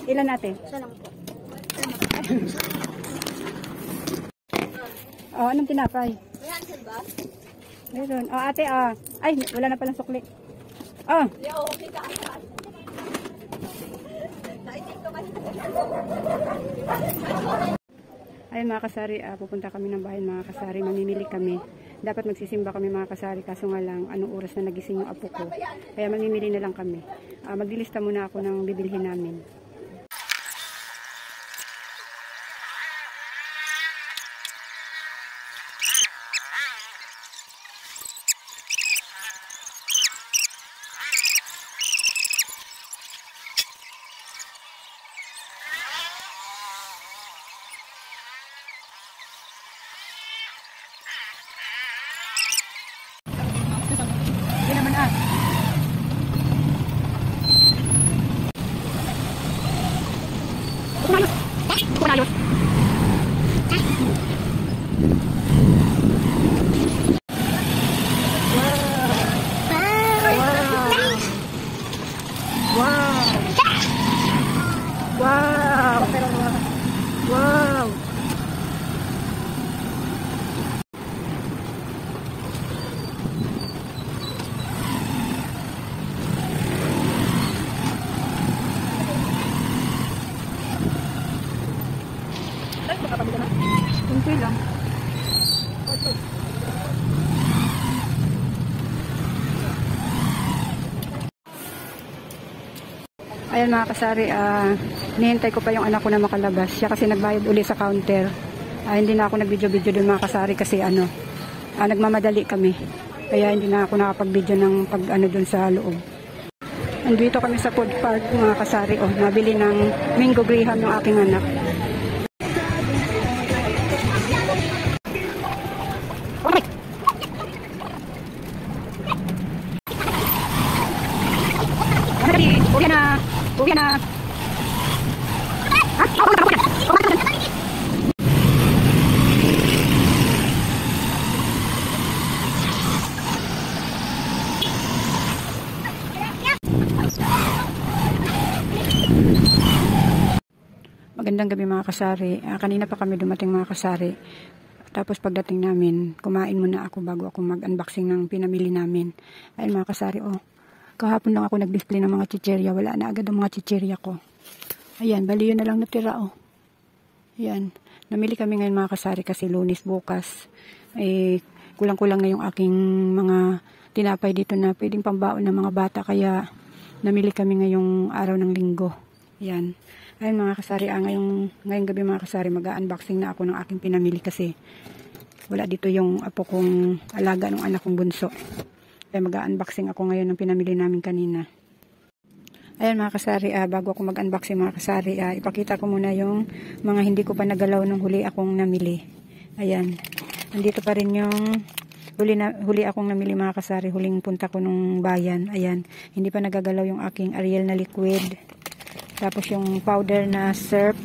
Ilan natin? Isa lang po. Oh, anong tinapay? May Hansel ba? Meron. Oh, ate, ah. Ay, wala na palang sukli. Oh. Yo, okay ka. Naitin ko kasi. Ay mga kasari, pupunta kami ng bahay mga kasari, mamimili kami. Dapat magsisimba kami mga kasari, kaso nga lang anong oras na nagising yung apo ko. Kaya mamimili na lang kami. Maglilista muna ako ng bibilhin namin. Hindi naman Kunayos. Wow. Wow. Kunti lang. Ayan mga kasari, nihintay ko pa yung anak ko na makalabas. Siya kasi nagbayad uli sa counter. Hindi na ako nag-video-video dun mga kasari kasi nagmamadali kami. Kaya hindi na ako nakapag-video ng dun sa loob. Andito kami sa food park mga kasari. Nabili ng Mingo Graham yung aking anak. Uwi na. Magandang gabi mga kasari. Kanina pa kami dumating mga kasari. Tapos pagdating namin, kumain muna ako bago ako mag-unboxing ng pinamili namin. Ayun mga kasari, kahapon lang ako nag-display ng mga chicherya. Wala na agad ang mga chicherya ko. Ayan, bali yun na lang natira, Ayan. Namili kami ngayon mga kasari kasi Lunes bukas. Kulang-kulang na yung aking mga tinapay dito na pwedeng pambaon ng mga bata. Kaya namili kami ngayong araw ng linggo. Ayan. Ayun mga kasari, ngayong gabi mga kasari, mag-unboxing na ako ng aking pinamili kasi wala dito yung apo kong alaga ng anak kong bunso. Kaya mag-unboxing ako ngayon ng pinamili namin kanina. Ayan mga kasari, bago ako mag-unboxing mga kasari, ipakita ko muna yung mga hindi ko pa nagalaw nung huli akong namili. Ayan. Nandito pa rin yung huli akong namili mga kasari, huling punta ko nung bayan. Ayan. Hindi pa nagagalaw yung aking Ariel na liquid. Tapos yung powder na syrup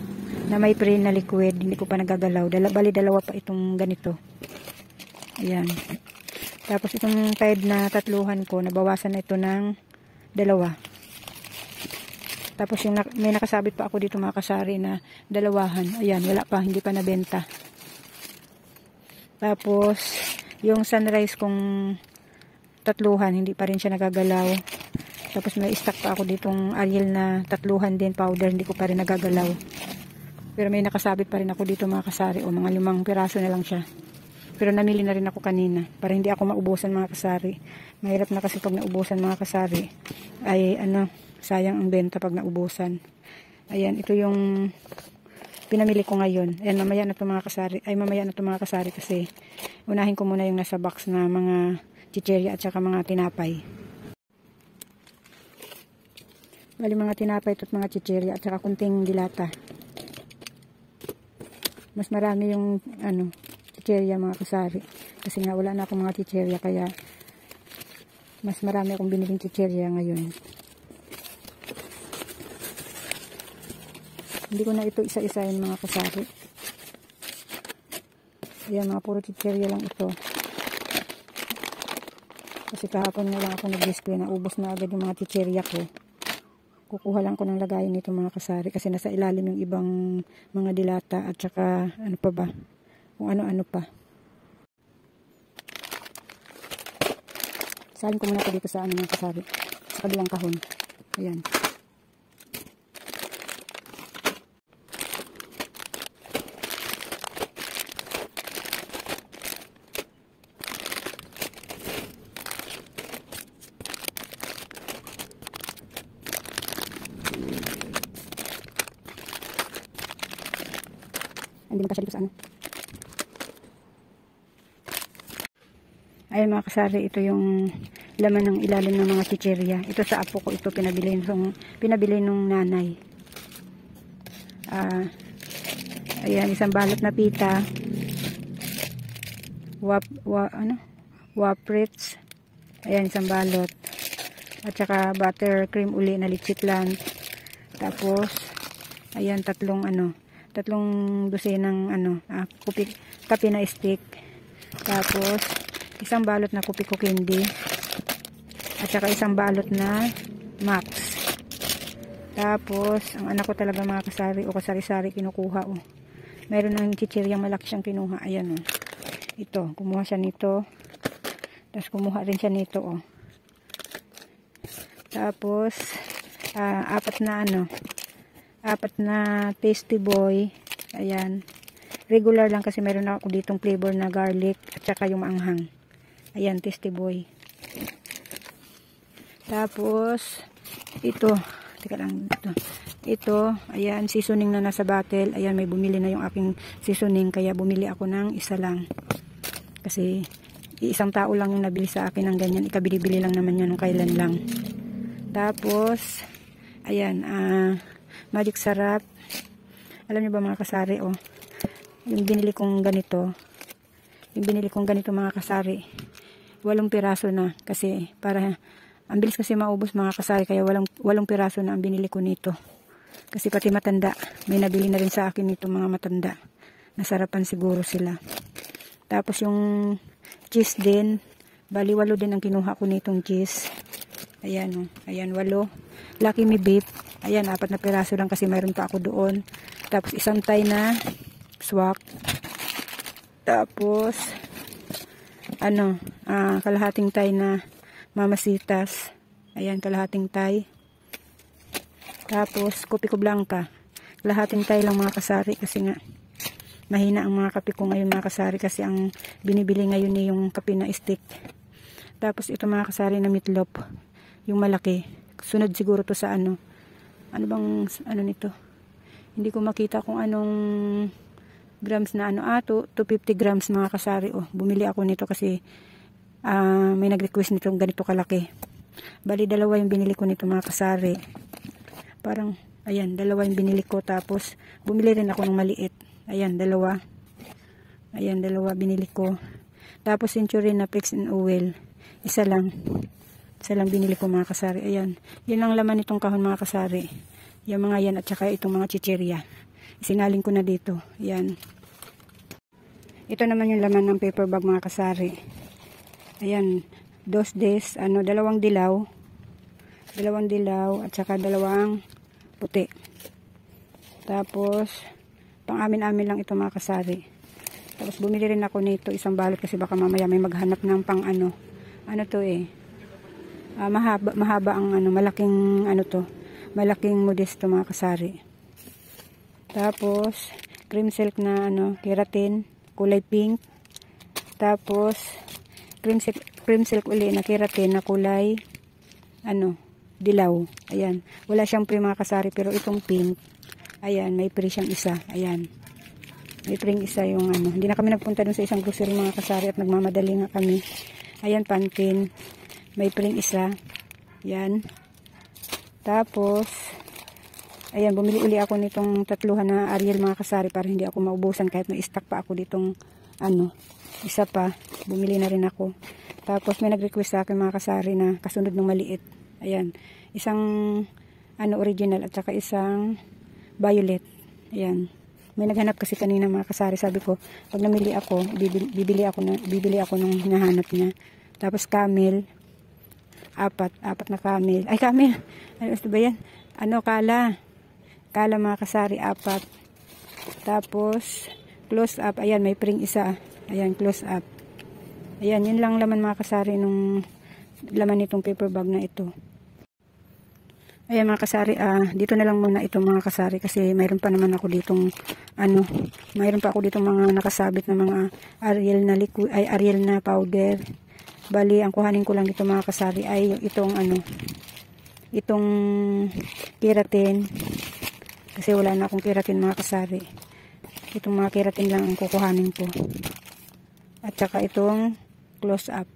na may pre na liquid, hindi ko pa nagagalaw. Bali dalawa pa itong ganito. Ayan. Tapos itong Tide na tatluhan ko, nabawasan na ito ng 2. Tapos yung may nakasabit pa ako dito mga kasari na 2. Ayan, wala pa, hindi pa nabenta. Tapos yung Sunrise kong tatluhan, hindi pa rin siya nagagalaw. Tapos may stock pa ako ditong Ariel na tatluhan din powder, hindi ko pa rin nagagalaw. Pero may nakasabit pa rin ako dito mga kasari, mga 5 piraso na lang siya. Pero namili na rin ako kanina para hindi ako maubusan mga kasari. Mahirap na kasi pag naubusan mga kasari ay sayang ang benta pag naubusan. Ayan, ito yung pinamili ko ngayon. Ayan, mamaya na to mga kasari kasi unahin ko muna yung nasa box na mga chicherya at saka mga tinapay. Bali mga tinapay at mga chicherya at saka kunting dilata. Mas marami yung chicherya mga kasari. Kasi nga wala na akong mga chicherya kaya mas marami akong biniling chicherya ngayon. Hindi ko na ito isa-isahin mga kasari. Ayan, mga puro chicherya lang ito. Kasi kahapon na lang ako nag-display na ubos na agad yung mga chicherya ko. Kukuha lang ko ng lagayan nito mga kasari kasi nasa ilalim yung ibang mga dilata at saka ano pa ba, kung ano-ano pa. Salin ko muna ito dito sa ano mga kasari, sa kabilang kahon. Ayan. Hindi magkasya dito sa ano. Ayun mga kasari, ito yung laman ng ilalim ng mga chichirya. Ito sa apo ko, ito pinabili nung nanay. Ayan, isang balot na pita. Waprits. Ayan, isang balot. At saka butter cream uli na lichitlan. Tapos, ayan, tatlong dosenang kape na stick. Tapos, isang balot na kupiko candy. At saka isang balot na Max. Tapos, ang anak ko talaga mga kasari o kasari-sari kinukuha. Oh. Meron ng chichiryang malaki siyang kinuha. Ayan. Oh. Ito, kumuha siya nito. Tapos, kumuha rin siya nito. Oh. Tapos, apat na Tasty Boy. Ayan. Regular lang kasi meron ako ditong flavor na garlic at saka yung maanghang. Ayan, Tasty Boy. Tapos, ito. Teka lang, ito. Ayan, seasoning na nasa bottle. Ayan, may bumili na yung aking seasoning. Kaya bumili ako ng isa lang. Kasi, isang tao lang yung nabili sa akin ng ganyan. Ikabili-bili lang naman yan nung kailan lang. Tapos, ayan, Magic Sarap. Alam niyo ba mga kasari, oh. Yung binili kong ganito mga kasari, 8 piraso na. Kasi, ang bilis kasi maubos mga kasari. Kaya 8 piraso na ang binili ko nito. Kasi pati matanda, may nabili na rin sa akin nito mga matanda. Nasarapan siguro sila. Tapos yung cheese din, bali 8 din ang kinuha ko nitong cheese. Ayan, oh. Ayan, 8. Lucky Me Beef. Ayan, 4 na piraso lang kasi mayroon pa ako doon. Tapos isang Thai na swak. Tapos kalahating Thai na Mamasitas. Ayan, kalahating Thai. Tapos Kopi ko Blanca. Kalahating Thai lang mga kasari kasi nga mahina ang mga kape ko ngayon mga kasari kasi ang binibili ngayon ni yung kape na stick. Tapos ito mga kasari na meatloaf. Yung malaki. Sunod siguro to sa ano bang nito? Hindi ko makita kung anong grams na 250 grams mga kasari. Oh, bumili ako nito kasi may nag-request nitong ganito kalaki. Bali, 2 yung binili ko nito mga kasari. Parang, ayan, 2 yung binili ko. Tapos, bumili rin ako ng maliit. Ayan, 2. Ayan, 2 binili ko. Tapos, Century na Fix and Oil. Isa lang binili ko mga kasari. Ayan, yun ang laman nitong kahon mga kasari. Yung mga yan at saka itong mga chichirya. Isinalin ko na dito. Ayan. Ito naman yung laman ng paper bag mga kasari. Ayan, 2 days, 2 dilaw at saka 2 puti. Tapos, pang amin-amin lang ito mga kasari. Tapos, bumili rin ako nito isang balot kasi baka mamaya may maghanap ng pang mahaba ang malaking modesto mga kasari. Tapos, cream silk na keratin, kulay pink. Tapos, cream silk uli na keratin na kulay dilaw. Ayan, wala siyang free mga kasari pero itong pink, ayan, may free siyang isa. Ayan, may free isa yung hindi na kami nagpunta dun sa isang grocery mga kasari at nagmamadali nga kami. Ayan, Pantene, may free isa. Ayan. Tapos, ayan, bumili uli ako nitong 3 na Ariel mga kasari para hindi ako maubusan kahit may stock pa ako ditong isa pa. Bumili na rin ako. Tapos may nag-request sa akin mga kasari na kasunod ng maliit. Ayan, isang original at saka isang violet. Ayan. May naghanap kasi kanina mga kasari, sabi ko, pag namili ako, bibili ako ng hinahanap niya. Tapos camel, apat na camel. Ay, camel. Ano ba yan? ano, kala. Kala mga kasari, 4. Tapos, close up. Ayan, may pring isa. Ayan, close up. Ayan, yun lang laman mga kasari nung laman nitong paper bag na ito. Ayan mga kasari, dito na lang muna ito mga kasari kasi mayroon pa naman ako ditong mayroon pa ako ditong mga nakasabit na mga Ariel na liquid, ay Ariel na powder. Bali, ang kuhanin ko lang dito mga kasari ay itong itong keratin. Kasi wala na akong keratin mga kasari. Itong mga keratin lang ang kukuhanin ko. At saka itong close up.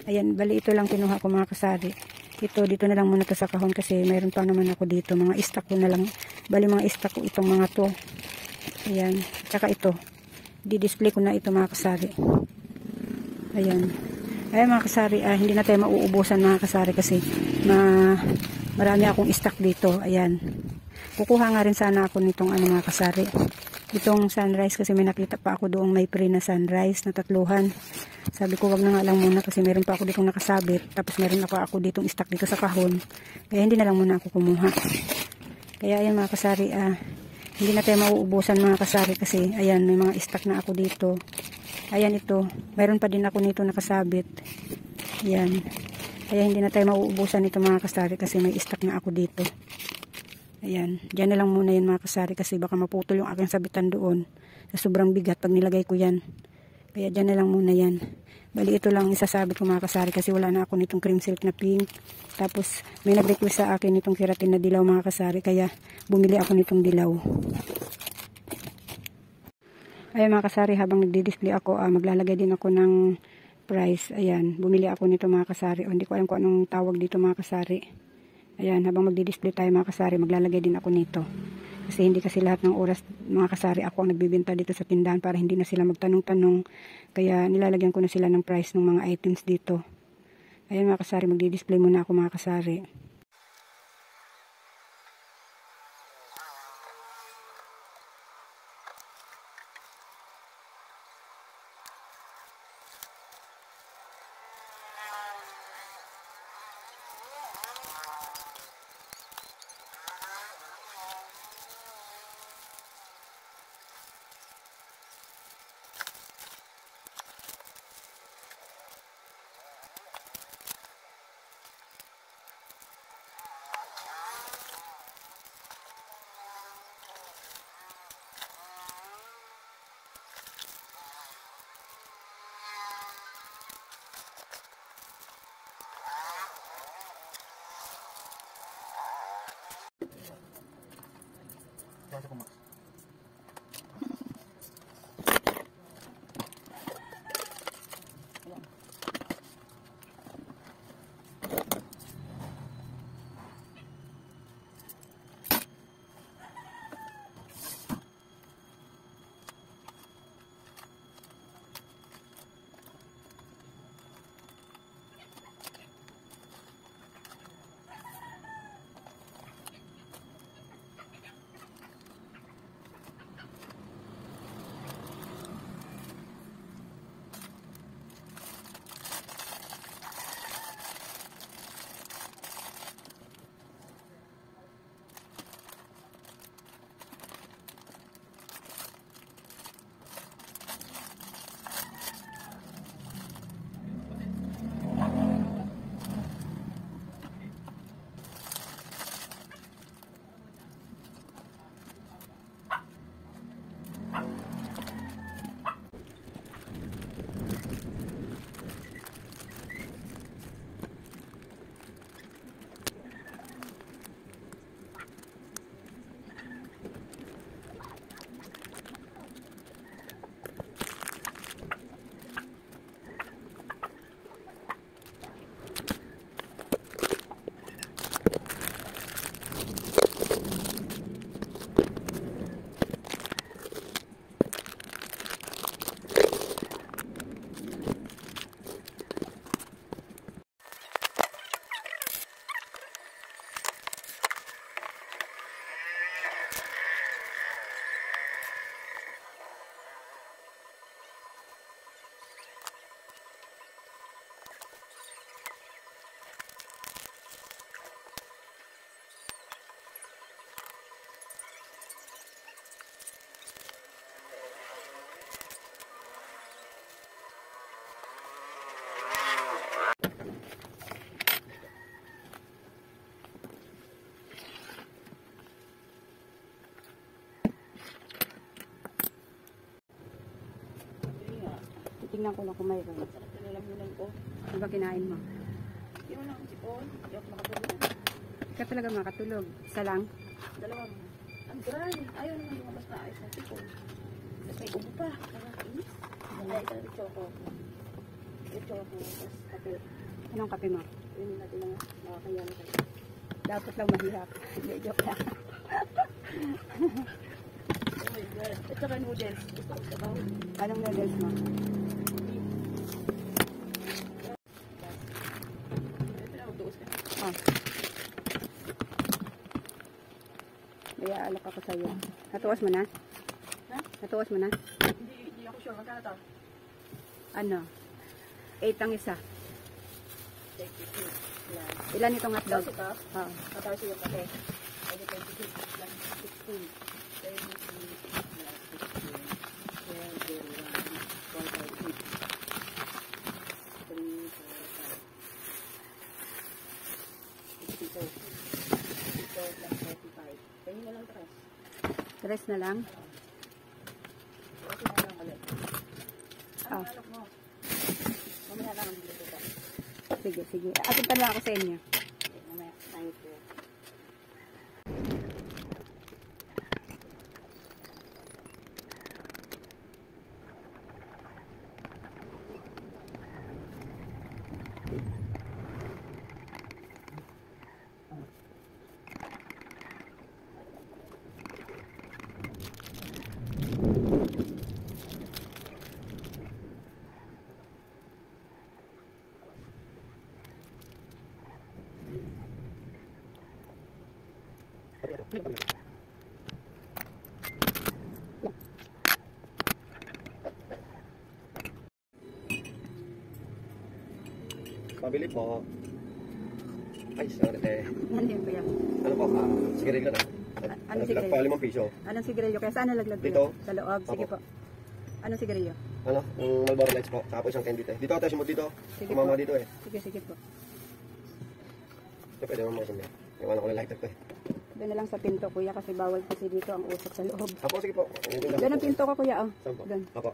Ayan, bali ito lang kinuha ko mga kasari. Ito, dito na lang muna to sa kahon kasi mayroon pa naman ako dito. Mga stock ko na lang. Bali mga stock ko itong mga to. Ayan. Tsaka ito. Di-display ko na ito mga kasari. Ayan. Ayan mga kasari. Hindi na tayo mauubusan mga kasari kasi marami akong stock dito. Ayan. Kukuha nga rin sana ako nitong mga kasari. Itong sunrise kasi may nakita pa ako doong may pre na sunrise na 3. Sabi ko wag na nga lang muna kasi meron pa ako ditong nakasabit. Tapos meron ako ditong stock dito sa kahon. Kaya hindi na lang muna ako kumuha. Kaya ayan mga kasari, hindi na tayo mauubusan mga kasari kasi ayan may mga stock na ako dito. Ayan ito. Meron pa din ako nito nakasabit. Ayan. Kaya hindi na tayo mauubusan nito mga kasari kasi may stock na ako dito. Ayan, dyan na lang muna yan mga kasari kasi baka maputol yung aking sabitan doon sa sobrang bigat pag nilagay ko yan. Kaya dyan na lang muna yan. Bali ito lang isasabit ko mga kasari kasi wala na ako nitong cream silk na pink. Tapos may nag-request sa akin nitong keratin na dilaw mga kasari kaya bumili ako nitong dilaw. Ayan mga kasari, habang nagdi-display ako, maglalagay din ako ng price. Ayan, bumili ako nito mga kasari. O, hindi ko alam kung anong tawag dito mga kasari. Ayan, habang magdi-display tayo mga kasari, maglalagay din ako nito. Kasi hindi kasi lahat ng oras mga kasari ako ang nagbibenta dito sa tindahan para hindi na sila magtanong-tanong. Kaya nilalagyan ko na sila ng price ng mga items dito. Ayan mga kasari, magdi-display muna ako mga kasari. Titingnan ko lang kung mayroon. Sarap na lalamunan ko. Ano ba kinain mo? Yung lang sipon. Hindi ako makatulog. Ikaw talaga makatulog. Isa lang? Dalawang. Ang dry. Ayaw naman lumabas na ayos ng sipon. Tapos may ubo pa. Nakakainis. Ay, isang choco. Yung choco. Tapos kape. Anong kape mo? Yun natin lang. Nakakaya na tayo. Dapat lang mahirap. Hindi, joke lang. Oh my God. At saka noodles. Gusto ko sabaw. Anong noodles mo? Ito na, magduos ka. Oh. May aalok ako sa'yo. Natuwas mo na? Ha? Natuwas mo na? Hindi ako sure. Magkano to? Ano? 8 ang isa. Take it. Yan. Ilan itong hotdog? Kaso ka? Oo. 14 yung kape. Ay, 26 plus 16. 36 plus 16. 12, 1, 4, 5, 6. 3, 4, 5. 62. 62 plus 45. Kaya na lang tres. Tres na lang? Okay na lang ulit. Ah. Ano mo? Mamaya lang ang dito ko. Sige, sige. Atin pa lang ako sa inyo. Okay, mamaya. Thank you. Pabili po. Ay, sorry eh. Ano yun, kuya? Ano po? Sigarilyo na. Ano Naglag sigarilyo? pa 5 piso. Anong sigarilyo? Kaya saan nalaglag Dito. kuya? Sa loob? Sige Opo. po. Anong sigarilyo? Ano? Yung Marlboro Lights po. Saka po isang candy dito. Ate, mo dito. Sige Kumama po. dito eh. Sige, sige po. Ito pwede mo masin eh. Yung ano ko na lighter ko eh. Doon na lang sa pinto, kuya, kasi bawal kasi dito ang usok sa loob. Apo, sige po. Doon ang pinto ko, kuya, oh. Saan po? Doon. Apo.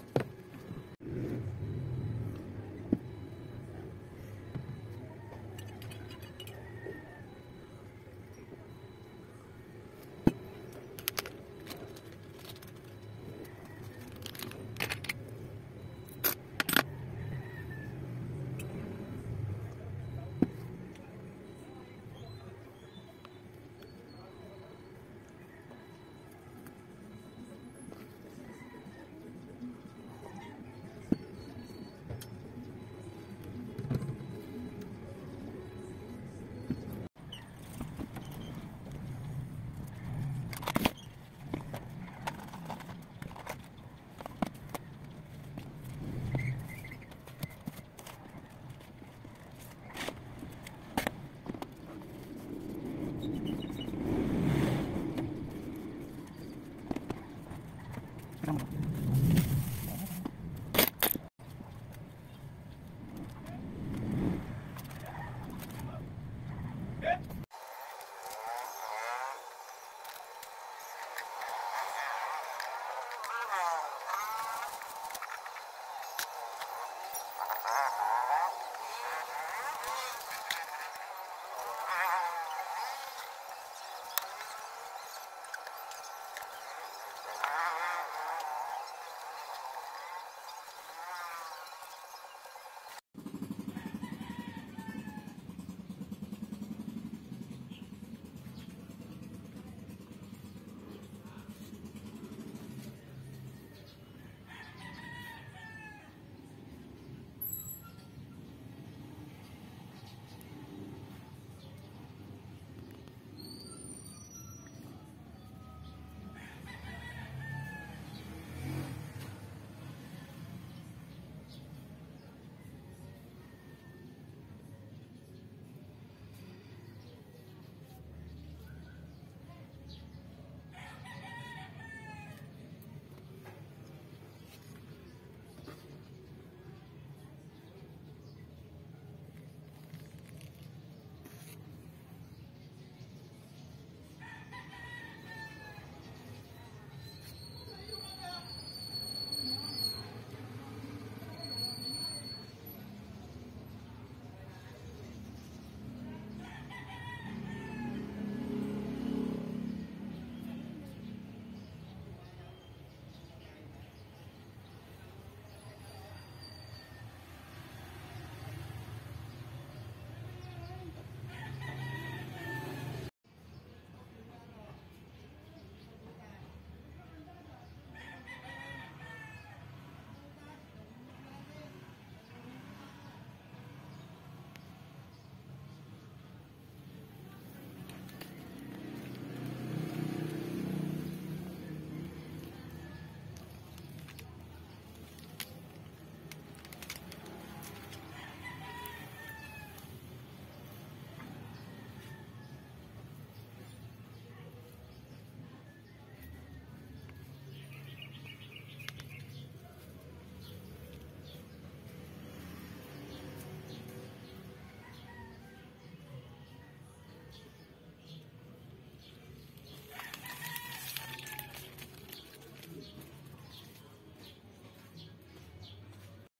Parang